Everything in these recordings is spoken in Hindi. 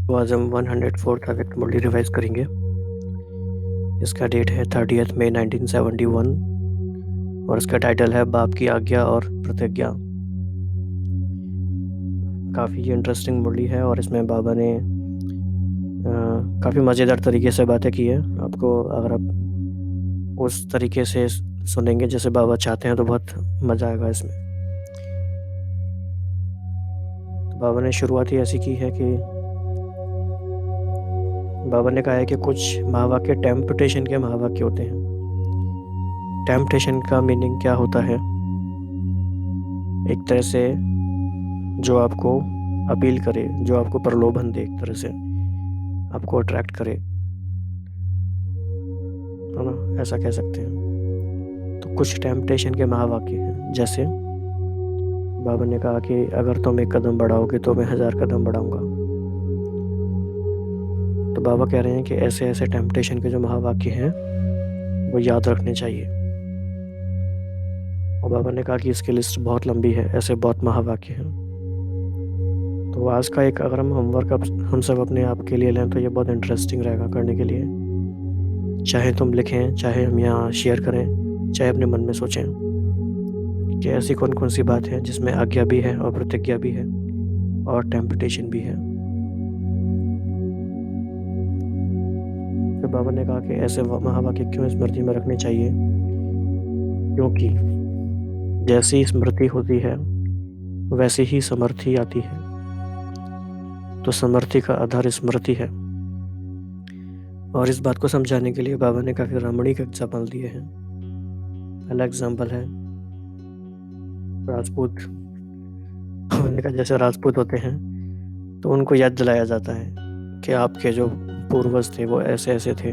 तो आज हम 104th अव्यक्त मुरली रिवाइज करेंगे। इसका डेट है 30 मई 1971 और इसका टाइटल है बाप की आज्ञा और प्रतिज्ञा। काफ़ी इंटरेस्टिंग मुरली है और इसमें बाबा ने काफ़ी मज़ेदार तरीके से बातें की है। आपको अगर आप उस तरीके से सुनेंगे जैसे बाबा चाहते हैं तो बहुत मज़ा आएगा इसमें। तो बाबा ने शुरुआत ही ऐसी की है कि बाबा ने कहा है कि कुछ महावाक्य टेम्पटेशन के महावाक्य होते हैं। टेम्पटेशन का मीनिंग क्या होता है? एक तरह से जो आपको अपील करे, जो आपको प्रलोभन दे, एक तरह से आपको अट्रैक्ट करे, है ना, ऐसा कह सकते हैं। तो कुछ टेम्पटेशन के महावाक्य हैं, जैसे बाबा ने कहा कि अगर तुम एक कदम बढ़ाओगे तो मैं 1000 कदम बढ़ाऊंगा। तो बाबा कह रहे हैं कि ऐसे ऐसे टेम्पटेशन के जो महावाक्य हैं वो याद रखने चाहिए। और बाबा ने कहा कि इसकी लिस्ट बहुत लंबी है, ऐसे बहुत महावाक्य हैं। तो आज का एक अगर हम होमवर्क हम सब अपने आप के लिए लें तो ये बहुत इंटरेस्टिंग रहेगा करने के लिए। चाहे तुम लिखें, चाहे हम यहाँ शेयर करें, चाहे अपने मन में सोचें कि ऐसी कौन कौन सी बात है जिसमें आज्ञा भी है और प्रतिज्ञा भी है और टेम्पटेशन भी है। फिर बाबा ने कहा कि ऐसे महावाक्य क्यों स्मृति में रखने चाहिए, क्योंकि जैसी स्मृति होती है वैसी ही समर्थी आती है। तो समर्थी का आधार स्मृति है। और इस बात को समझाने के लिए बाबा ने काफ़ी रमणीक एग्जाम्पल दिए हैं। पहला एग्जाम्पल है राजपूत। उन्होंने कहा जैसे राजपूत होते हैं तो उनको याद दिलाया जाता है कि आपके जो पूर्वज थे वो ऐसे ऐसे थे,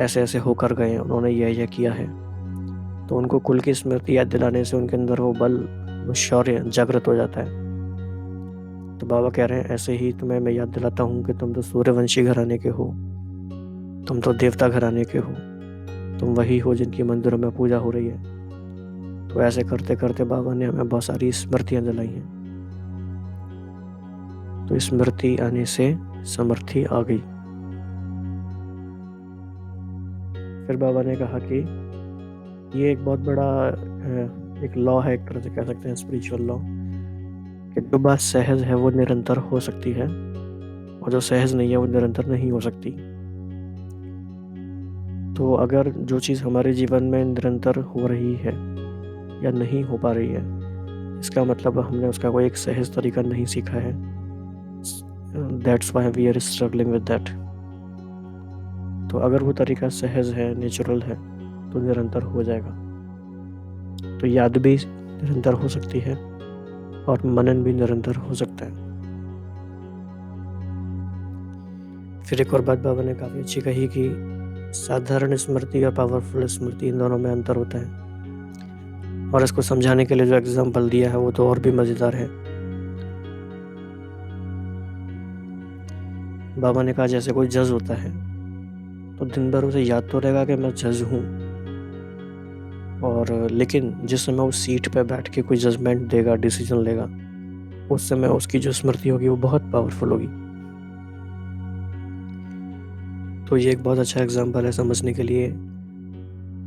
ऐसे ऐसे होकर गए, उन्होंने यह किया है। तो उनको कुल की स्मृति याद दिलाने से उनके अंदर वो बल, वो शौर्य जागृत हो जाता है। तो बाबा कह रहे हैं ऐसे ही तुम्हें मैं याद दिलाता हूँ कि तुम तो सूर्यवंशी घराने के हो, तुम तो देवता घराने के हो, तुम वही हो जिनकी मंदिरों में पूजा हो रही है। तो ऐसे करते करते बाबा ने हमें बहुत सारी स्मृतियाँ दिलाई हैं। तो स्मृति आने से समर्थी आ गई। फिर बाबा ने कहा कि ये एक बहुत बड़ा एक लॉ है, एक तरह से कह सकते हैं स्पिरिचुअल लॉ, कि जो बात सहज है वो निरंतर हो सकती है और जो सहज नहीं है वो निरंतर नहीं हो सकती। तो अगर जो चीज़ हमारे जीवन में निरंतर हो रही है या नहीं हो पा रही है, इसका मतलब हमने उसका कोई एक सहज तरीका नहीं सीखा है। That's why we are struggling with that. तो अगर वो तरीका सहज है, नेचुरल है, तो निरंतर हो जाएगा। तो याद भी निरंतर हो सकती है और मनन भी निरंतर हो सकता है। फिर एक और बात बाबा ने काफ़ी अच्छी कही कि साधारण स्मृति और पावरफुल स्मृति, इन दोनों में अंतर होता है। और इसको समझाने के लिए जो एग्जाम्पल दिया है वो तो और भी मज़ेदार है। बाबा ने कहा जैसे कोई जज होता है तो दिन भर उसे याद तो रहेगा कि मैं जज हूँ, और लेकिन जिस समय वो सीट पे बैठ के कोई जजमेंट देगा, डिसीजन लेगा, उस समय उसकी जो स्मृति होगी वो बहुत पावरफुल होगी। तो ये एक बहुत अच्छा एग्जाम्पल है समझने के लिए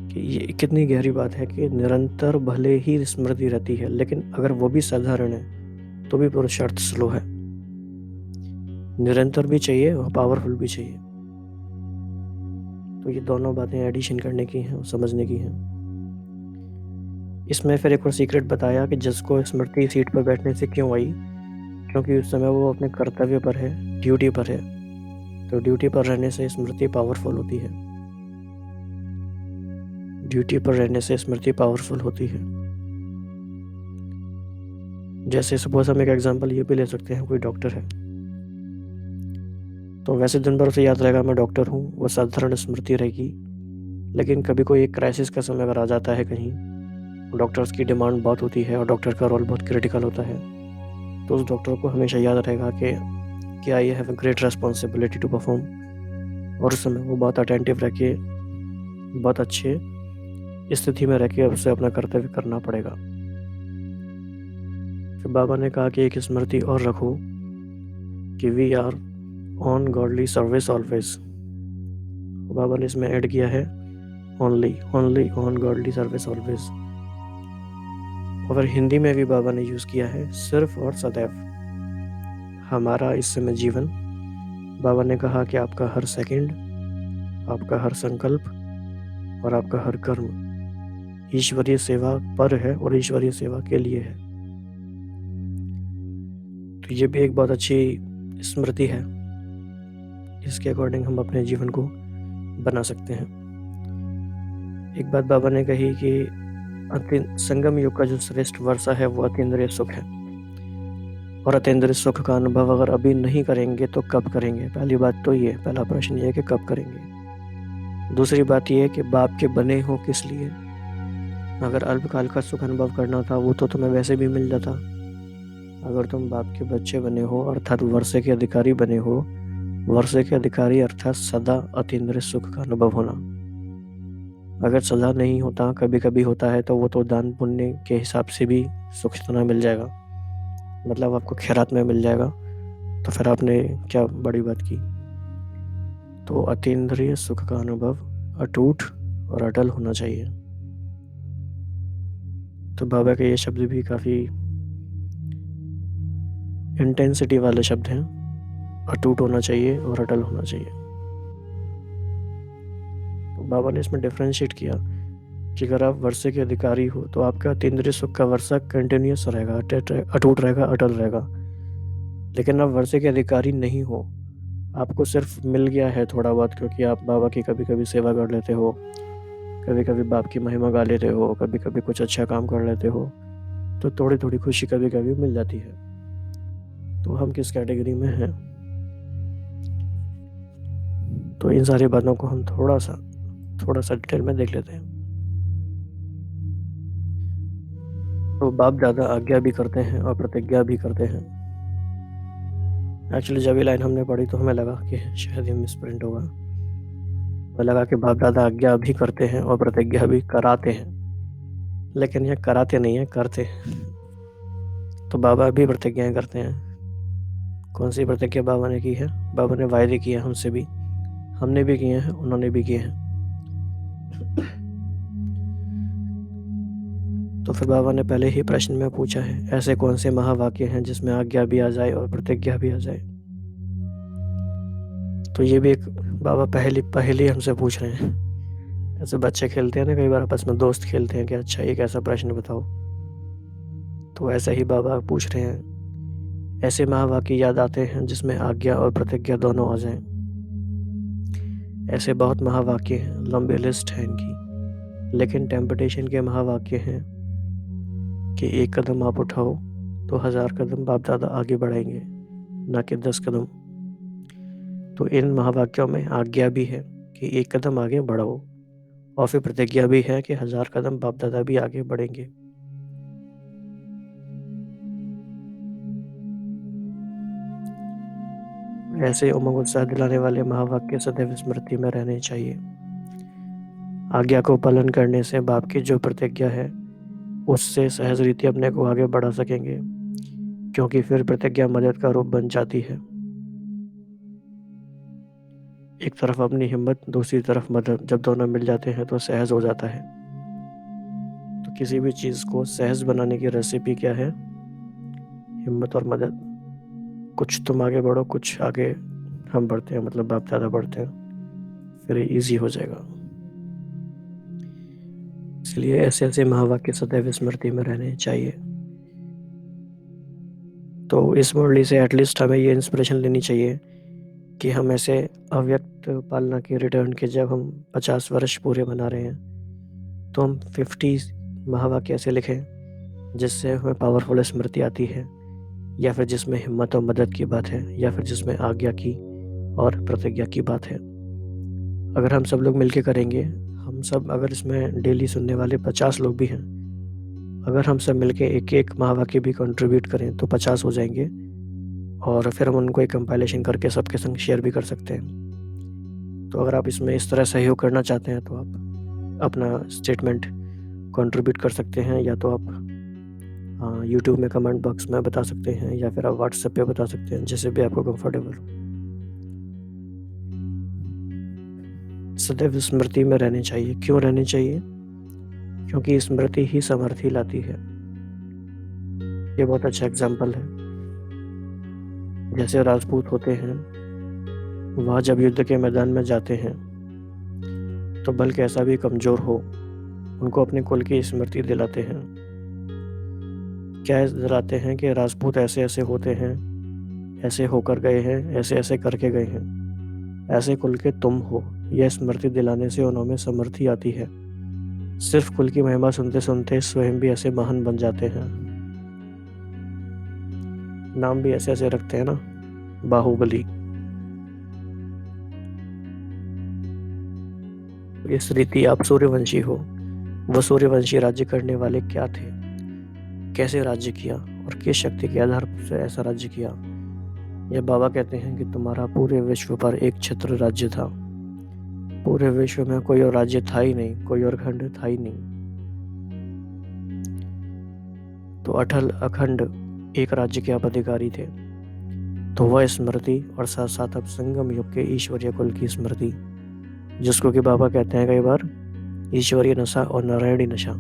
कि ये कितनी गहरी बात है कि निरंतर भले ही स्मृति रहती है, लेकिन अगर वो भी साधारण है तो भी पुरुषार्थ स्लो है। निरंतर भी चाहिए और पावरफुल भी चाहिए। तो ये दोनों बातें एडिशन करने की हैं और समझने की हैं। इसमें फिर एक और सीक्रेट बताया कि जज को स्मृति सीट पर बैठने से क्यों आई, क्योंकि उस समय वो अपने कर्तव्य पर है, ड्यूटी पर है। तो ड्यूटी पर रहने से स्मृति पावरफुल होती है। ड्यूटी पर रहने से स्मृति पावरफुल होती है। जैसे सपोज हम एक एग्जांपल ये भी ले सकते हैं, कोई डॉक्टर है तो वैसे दिन भर उसे याद रहेगा मैं डॉक्टर हूँ, वो साधारण स्मृति रहेगी। लेकिन कभी कोई एक क्राइसिस का समय अगर आ जाता है कहीं, डॉक्टर्स की डिमांड बहुत होती है और डॉक्टर का रोल बहुत क्रिटिकल होता है, तो उस डॉक्टर को हमेशा याद रहेगा कि I have a great responsibility to perform. और उस समय वो बहुत अटेंटिव रह के, बहुत अच्छे स्थिति में रह के उसे अपना कर्तव्य करना पड़ेगा। फिर बाबा ने कहा कि एक स्मृति और रखो कि we are on godly service always. बाबा ने इसमें ऐड किया है only on godly service always. और हिंदी में भी बाबा ने यूज़ किया है सिर्फ और सदैव। हमारा इस समय जीवन, बाबा ने कहा कि आपका हर सेकंड, आपका हर संकल्प और आपका हर कर्म ईश्वरीय सेवा पर है और ईश्वरीय सेवा के लिए है। तो ये भी एक बहुत अच्छी स्मृति है, इसके अकॉर्डिंग हम अपने जीवन को बना सकते हैं। एक बात बाबा ने कही कि संगम युग का जो श्रेष्ठ वर्षा है वो अतीन्द्रिय सुख है, और अतीन्द्रिय सुख का अनुभव अगर अभी नहीं करेंगे तो कब करेंगे। पहली बात तो ये, पहला प्रश्न ये है कि कब करेंगे। दूसरी बात ये है कि बाप के बने हो किस लिए। अगर अल्पकाल का सुख अनुभव करना था वो तो तुम्हें वैसे भी मिल जाता। अगर तुम बाप के बच्चे बने हो अर्थात वर्षे के अधिकारी बने हो, वर्षे के अधिकारी अर्थात सदा अतीन्द्रिय सुख का अनुभव होना। अगर सदा नहीं होता, कभी कभी होता है, तो वो तो दान पुण्य के हिसाब से भी सुख इतना मिल जाएगा, मतलब आपको खैरात में मिल जाएगा, तो फिर आपने क्या बड़ी बात की। तो अतीन्द्रिय सुख का अनुभव अटूट और अटल होना चाहिए। तो बाबा के ये शब्द भी काफ़ी इंटेंसिटी वाले शब्द हैं। अटूट होना चाहिए और अटल होना चाहिए। तो बाबा ने इसमें डिफ्रेंशिएट किया कि अगर आप वर्षे के अधिकारी हो तो आपका अतीन्द्रिय सुख का वर्षा कंटिन्यूस रहेगा, अटूट रहेगा, अटल रहेगा। लेकिन आप वर्षे के अधिकारी नहीं हो, आपको सिर्फ मिल गया है थोड़ा बहुत, क्योंकि आप बाबा की कभी कभी सेवा कर लेते हो, कभी कभी बाप की महिमा गा लेते हो, कभी कभी कुछ अच्छा काम कर लेते हो, तो थोड़ी थोड़ी खुशी कभी कभी मिल जाती है। तो हम किस कैटेगरी में हैं, तो इन सारी बातों को हम थोड़ा सा डिटेल में देख लेते हैं। तो बाप दादा आज्ञा भी करते हैं और प्रतिज्ञा भी करते हैं। एक्चुअली जब ये लाइन हमने पढ़ी तो हमें लगा कि शायद ये मिसप्रिंट होगा। हमें लगा कि बाप दादा आज्ञा भी करते हैं और प्रतिज्ञा भी कराते हैं, लेकिन ये कराते नहीं है, करते हैं। तो बाबा भी प्रतिज्ञाएं करते हैं। कौन सी प्रतिज्ञा बाबा ने की है? बाबा ने वायदे किए हमसे भी, हमने भी किए हैं, उन्होंने भी किए हैं। तो फिर बाबा ने पहले ही प्रश्न में पूछा है, ऐसे कौन से महावाक्य हैं जिसमें आज्ञा भी आ जाए और प्रतिज्ञा भी आ जाए। तो ये भी एक बाबा पहली हमसे पूछ रहे हैं। ऐसे बच्चे खेलते हैं ना, कई बार आपस में दोस्त खेलते हैं कि अच्छा एक ऐसा प्रश्न बताओ, तो ऐसा ही बाबा पूछ रहे हैं, ऐसे महावाक्य याद आते हैं जिसमें आज्ञा और प्रतिज्ञा दोनों आ जाएं। ऐसे बहुत महावाक्य हैं, लंबी लिस्ट है इनकी, लेकिन टेम्पटेशन के महावाक्य हैं कि एक कदम आप उठाओ तो 1000 कदम बाप दादा आगे बढ़ाएंगे, ना कि 10 कदम। तो इन महावाक्यों में आज्ञा भी है कि एक कदम आगे बढ़ाओ, और फिर प्रतिज्ञा भी है कि 1000 कदम बाप दादा भी आगे बढ़ेंगे। ऐसे उमंग उत्साह दिलाने वाले महावाक्य सदैव स्मृति में रहने चाहिए। आज्ञा को पालन करने से बाप की जो प्रतिज्ञा है उससे सहज रीति अपने को आगे बढ़ा सकेंगे, क्योंकि फिर प्रतिज्ञा मदद का रूप बन जाती है। एक तरफ अपनी हिम्मत, दूसरी तरफ मदद, जब दोनों मिल जाते हैं तो सहज हो जाता है। तो किसी भी चीज़ को सहज बनाने की रेसिपी क्या है? हिम्मत और मदद। कुछ तुम आगे बढ़ो, कुछ आगे हम बढ़ते हैं, मतलब बाप दादा बढ़ते हैं, फिर इजी हो जाएगा। इसलिए ऐसे ऐसे महावाक्य सदैव स्मृति में रहने चाहिए। तो इस मुरली से एटलीस्ट हमें ये इंस्पिरेशन लेनी चाहिए कि हम ऐसे अव्यक्त पालना के रिटर्न के जब हम 50 वर्ष पूरे मना रहे हैं तो हम 50 महावाक्य ऐसे लिखें जिससे हमें पावरफुल स्मृति आती है, या फिर जिसमें हिम्मत और मदद की बात है, या फिर जिसमें आज्ञा की और प्रतिज्ञा की बात है। अगर हम सब लोग मिलके करेंगे, हम सब अगर इसमें डेली सुनने वाले 50 लोग भी हैं, अगर हम सब मिलके एक एक महावाक्य भी कंट्रीब्यूट करें तो 50 हो जाएंगे, और फिर हम उनको एक कंपाइलेशन करके सबके संग शेयर भी कर सकते हैं। तो अगर आप इसमें इस तरह सहयोग करना चाहते हैं तो आप अपना स्टेटमेंट कंट्रीब्यूट कर सकते हैं, या तो आप यूट्यूब में कमेंट बॉक्स में बता सकते हैं, या फिर आप व्हाट्सएप पे बता सकते हैं, जैसे भी आपको कंफर्टेबल हो। सदैव स्मृति में रहनी चाहिए। क्यों रहनी चाहिए? क्योंकि स्मृति ही समृद्धि लाती है। ये बहुत अच्छा एग्जाम्पल है। जैसे राजपूत होते हैं, वह जब युद्ध के मैदान में जाते हैं तो बल कैसा भी कमजोर हो, उनको अपने कुल की स्मृति दिलाते हैं। क्या दिलाते हैं? कि राजपूत ऐसे ऐसे होते हैं, ऐसे होकर गए हैं, ऐसे ऐसे करके गए हैं, ऐसे कुल के तुम हो। यह स्मृति दिलाने से उन्होंने समृद्धि आती है। सिर्फ कुल की महिमा सुनते सुनते स्वयं भी ऐसे महान बन जाते हैं। नाम भी ऐसे ऐसे रखते हैं ना, बाहुबली। इस रीति आप सूर्यवंशी हो। वह सूर्यवंशी राज्य करने वाले क्या थे, कैसे राज्य किया और किस शक्ति के आधार से ऐसा राज्य किया? यह बाबा कहते हैं कि तुम्हारा पूरे विश्व पर एक छत्र राज्य था। पूरे विश्व में कोई और राज्य था ही नहीं, कोई और खंड था ही नहीं। तो अटल अखंड एक राज्य के आप अधिकारी थे। तो वह स्मृति और साथ साथ अब संगम युग के ईश्वरीय कुल की स्मृति, जिसको कि बाबा कहते हैं कई बार ईश्वरीय नशा और नारायणी नशा,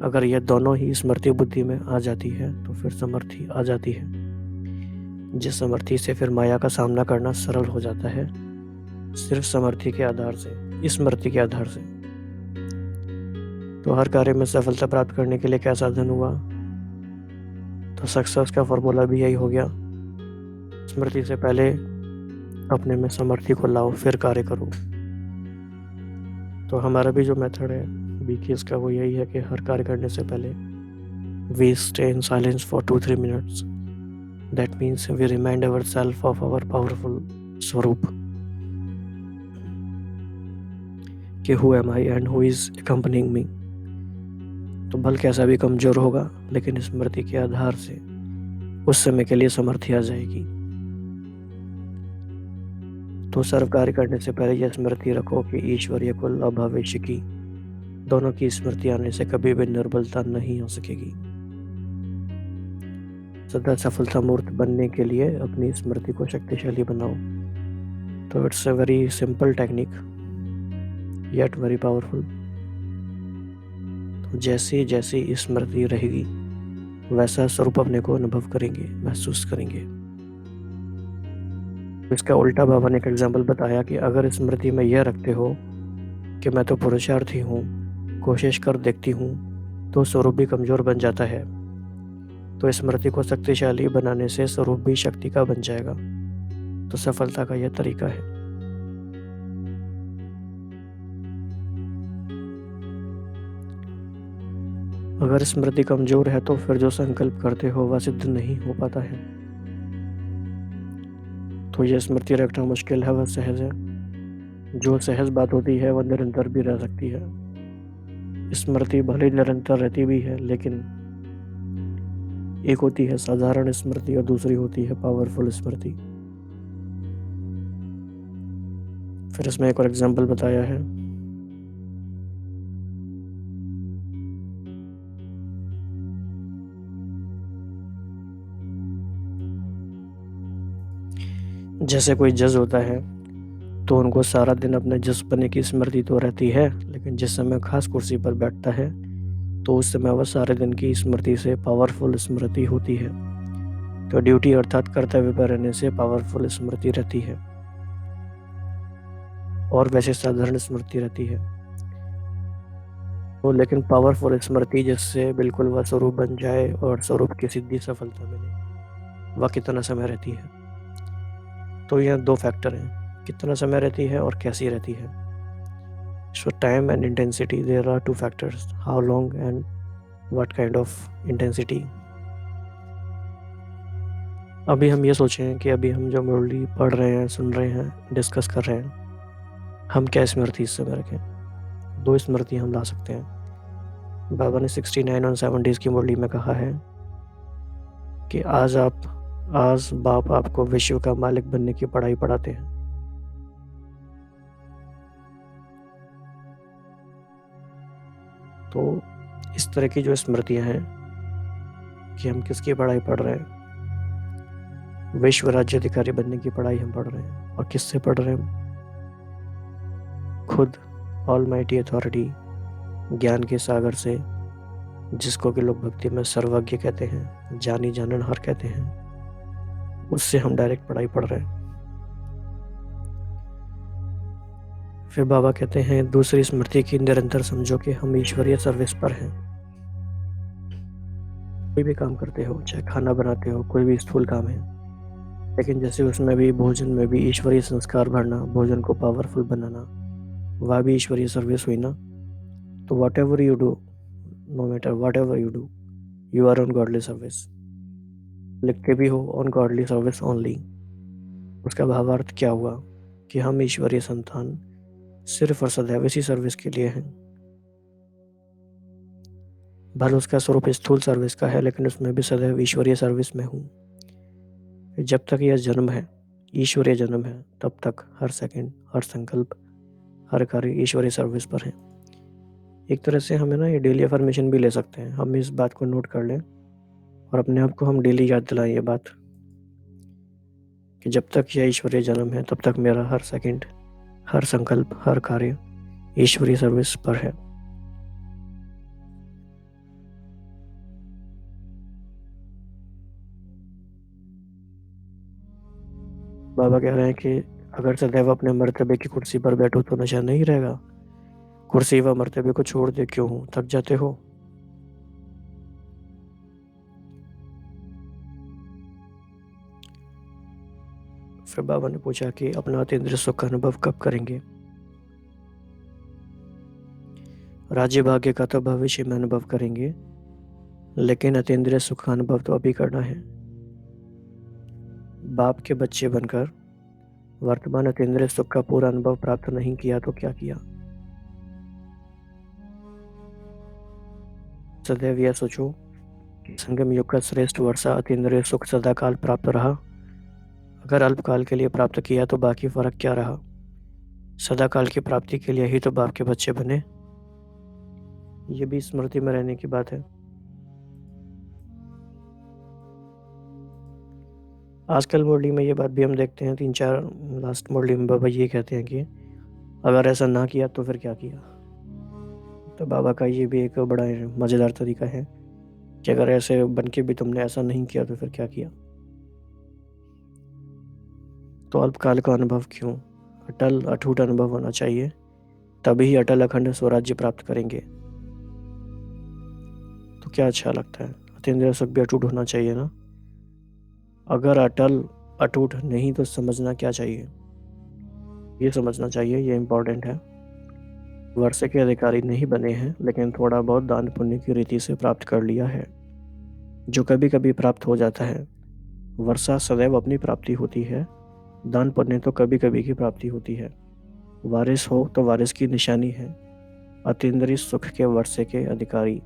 अगर यह दोनों ही स्मृति बुद्धि में आ जाती है तो फिर समृद्धि आ जाती है। जिस समृद्धि से फिर माया का सामना करना सरल हो जाता है, सिर्फ समृद्धि के आधार से, स्मृति के आधार से। तो हर कार्य में सफलता प्राप्त करने के लिए क्या साधन हुआ? तो सक्सेस का फॉर्मूला भी यही हो गया। स्मृति से पहले अपने में समृद्धि को लाओ, फिर कार्य करो। तो हमारा भी जो मेथड है बीकेएस का, वो यही है कि हर कार्य करने से पहले we stay in silence for 2-3 minutes. That means we remind our self of our powerful स्वरूप, कि who am I and who is accompanying me. तो बल कैसा भी कमजोर होगा, लेकिन स्मृति के आधार से उस समय के लिए समृद्धि आ जाएगी। तो सर्व कार्य करने से पहले यह स्मृति रखो कि ईश्वरीय कुल और भविष्य की दोनों की स्मृति आने से कभी भी निर्बलता नहीं हो सकेगी। सदा सफलता मूर्त बनने के लिए अपनी स्मृति को शक्तिशाली बनाओ। तो it's a very simple technique yet very powerful. तो जैसी जैसी स्मृति रहेगी वैसा स्वरूप अपने को अनुभव करेंगे, महसूस करेंगे। इसका उल्टा बाबा ने एक एग्जाम्पल बताया कि अगर स्मृति में यह रखते हो कि मैं तो पुरुषार्थी हूँ, कोशिश कर देखती हूँ, तो स्वरूप भी कमजोर बन जाता है। तो स्मृति को शक्तिशाली बनाने से स्वरूप भी शक्ति का बन जाएगा। तो सफलता का यह तरीका है। अगर स्मृति कमजोर है तो फिर जो संकल्प करते हो वह सिद्ध नहीं हो पाता है। तो यह स्मृति रखना मुश्किल है, वह सहज है। जो सहज बात होती है वह निरंतर भी रह सकती है। स्मृति भले निरंतर रहती भी है, लेकिन एक होती है साधारण स्मृति और दूसरी होती है पावरफुल स्मृति। फिर इसमें एक और एग्जाम्पल बताया है। जैसे कोई जज होता है तो उनको सारा दिन अपने जज बनने की स्मृति तो रहती है, लेकिन जिस समय खास कुर्सी पर बैठता है तो उस समय वह सारे दिन की स्मृति से पावरफुल स्मृति होती है। तो ड्यूटी अर्थात कर्तव्य पर रहने से पावरफुल स्मृति रहती है, और वैसे साधारण स्मृति रहती है। तो लेकिन पावरफुल स्मृति जिससे बिल्कुल वह स्वरूप बन जाए और स्वरूप की सिद्धि सफलता मिले, वह कितना समय रहती है? तो यह दो फैक्टर हैं, कितना समय रहती है और कैसी रहती है। So time and intensity, there are two factors, how long and what kind of intensity. अभी हम ये सोचें कि अभी हम जो मुरली पढ़ रहे हैं, सुन रहे हैं, डिस्कस कर रहे हैं, हम क्या स्मृति इस समय रखें? दो स्मृति हम ला सकते हैं। बाबा ने 69 और 70 की मुरली में कहा है कि आज बाप आपको विश्व का मालिक बनने की पढ़ाई पढ़ाते हैं। तो इस तरह की जो स्मृतियां हैं कि हम किसकी पढ़ाई पढ़ रहे हैं, विश्व राज्य अधिकारी बनने की पढ़ाई हम पढ़ रहे हैं। और किससे पढ़ रहे हैं? खुद ऑलमाइटी अथॉरिटी, ज्ञान के सागर से, जिसको कि लोग भक्ति में सर्वज्ञ कहते हैं, जानी जाननहार कहते हैं, उससे हम डायरेक्ट पढ़ाई पढ़ रहे हैं। फिर बाबा कहते हैं दूसरी स्मृति की निरंतर समझो कि हम ईश्वरीय सर्विस पर हैं। कोई भी काम करते हो, चाहे खाना बनाते हो, कोई भी स्थूल काम है, लेकिन जैसे उसमें भी भोजन में भी ईश्वरीय संस्कार भरना, भोजन को पावरफुल बनाना, वह भी ईश्वरीय सर्विस हुई ना। तो whatever you do, no matter whatever you do, you are on godly service. लिखते भी हो ऑन गॉडली सर्विस ओनली। उसका भावार्थ क्या हुआ कि हम ईश्वरीय संतान सिर्फ और सदैव इसी सर्विस के लिए हैं। भले उसका स्वरूप स्थूल सर्विस का है, लेकिन उसमें भी सदैव ईश्वरीय सर्विस में हूँ। जब तक यह जन्म है, ईश्वरीय जन्म है, तब तक हर सेकंड, हर संकल्प, हर कार्य ईश्वरीय सर्विस पर है। एक तरह से हमें ना ये डेली अफर्मेशन भी ले सकते हैं। हम इस बात को नोट कर लें और अपने आप को हम डेली याद दिलाएं ये बात कि जब तक यह ईश्वरीय जन्म है, तब तक मेरा हर सेकंड, हर संकल्प, हर कार्य ईश्वरीय सर्विस पर है। बाबा कह रहे हैं कि अगर सदैव अपने मर्तबे की कुर्सी पर बैठो तो नशा नहीं रहेगा। कुर्सी व मर्तबे को छोड़ दे क्यों हो, थक जाते हो। फिर बाबा ने पूछा कि अपना अतीन्द्रिय सुख का अनुभव कब करेंगे। राज्य भाग्य का तो भविष्य में अनुभव करेंगे, लेकिन अतीन्द्रिय सुख का अनुभव तो अभी करना है। बाप के बच्चे बनकर वर्तमान अतीन्द्रिय सुख का पूरा अनुभव प्राप्त नहीं किया तो क्या किया। सदैव यह सोचो कि संगम युग का श्रेष्ठ वर्षा अतीन्द्रिय सुख सदाकाल प्राप्त रहा। अगर अल्पकाल के लिए प्राप्त किया तो बाकी फर्क क्या रहा। सदाकाल की प्राप्ति के लिए ही तो बाप के बच्चे बने। ये भी स्मृति में रहने की बात है। आजकल मुरली में ये बात भी हम देखते हैं, 3-4 लास्ट मुरली में बाबा ये कहते हैं कि अगर ऐसा ना किया तो फिर क्या किया। तो बाबा का ये भी एक बड़ा मज़ेदार तरीका है कि अगर ऐसे बन के भी तुमने ऐसा नहीं किया तो फिर क्या किया। तो अल्पकाल का अनुभव क्यों, अटल अटूट अनुभव होना चाहिए, तभी अटल अखंड स्वराज्य प्राप्त करेंगे। तो क्या अच्छा लगता है, अतीन्द्रिय सुख भी अटूट होना चाहिए ना। अगर अटल अटूट नहीं तो समझना क्या चाहिए, ये समझना चाहिए, ये इम्पोर्टेंट है। वर्षे के अधिकारी नहीं बने हैं, लेकिन थोड़ा बहुत दान पुण्य की रीति से प्राप्त कर लिया है, जो कभी कभी प्राप्त हो जाता है। वर्षा सदैव अपनी प्राप्ति होती है, दान पुण्य तो कभी कभी की प्राप्ति होती है। वारिस हो तो वारिस की निशानी है, अतीन्द्रिय सुख के वर्षे के अधिकारी।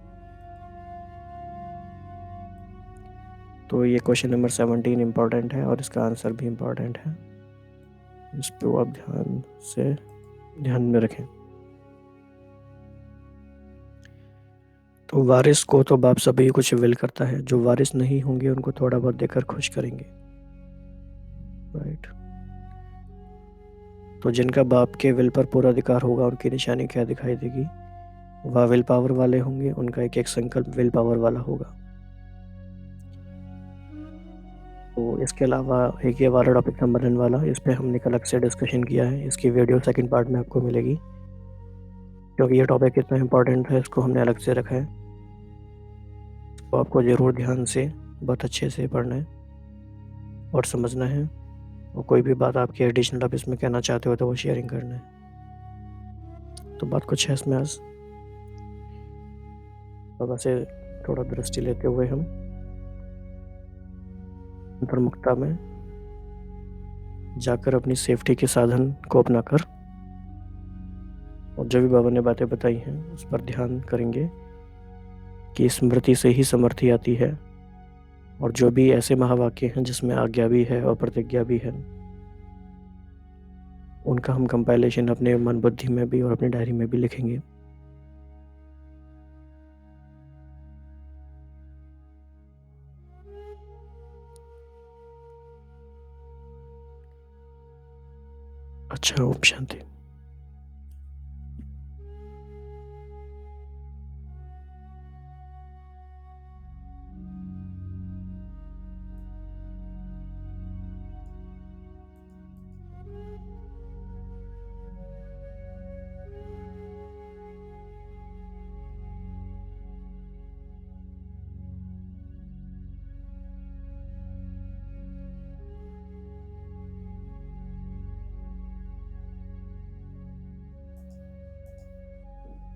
तो ये क्वेश्चन नंबर 17 इम्पोर्टेंट है और इसका आंसर भी इम्पोर्टेंट है। इस पर आप ध्यान में रखें। तो वारिस को तो बाप सभी कुछ विल करता है, जो वारिस नहीं होंगे उनको थोड़ा बहुत देकर खुश करेंगे, राइट। तो जिनका बाप के विल पर पूरा अधिकार होगा उनकी निशानी क्या दिखाई देगी, वह विल पावर वाले होंगे, उनका एक एक संकल्प विल पावर वाला होगा। तो इसके अलावा एक ये वाला टॉपिक नंबर 9 वाला, इस पर हमने अलग से डिस्कशन किया है। इसकी वीडियो सेकंड पार्ट में आपको मिलेगी, क्योंकि ये टॉपिक इतना इम्पोर्टेंट है, इसको हमने अलग से रखा है। तो आपको ज़रूर ध्यान से, बहुत अच्छे से पढ़ना है और समझना है, और कोई भी बात आपकी एडिशनल आप इसमें कहना चाहते हो तो वो शेयरिंग करना है। तो बात कुछ है इसमें आज बाबा से थोड़ा दृष्टि लेते हुए हम अंतर्मुखता में जाकर अपनी सेफ्टी के साधन को अपनाकर और जो भी बाबा ने बातें बताई हैं उस पर ध्यान करेंगे कि स्मृति से ही समृद्धि आती है, और जो भी ऐसे महावाक्य हैं जिसमें आज्ञा भी है और प्रतिज्ञा भी है, उनका हम कंपाइलेशन अपने मन बुद्धि में भी और अपनी डायरी में भी लिखेंगे। अच्छा, ओम शांति।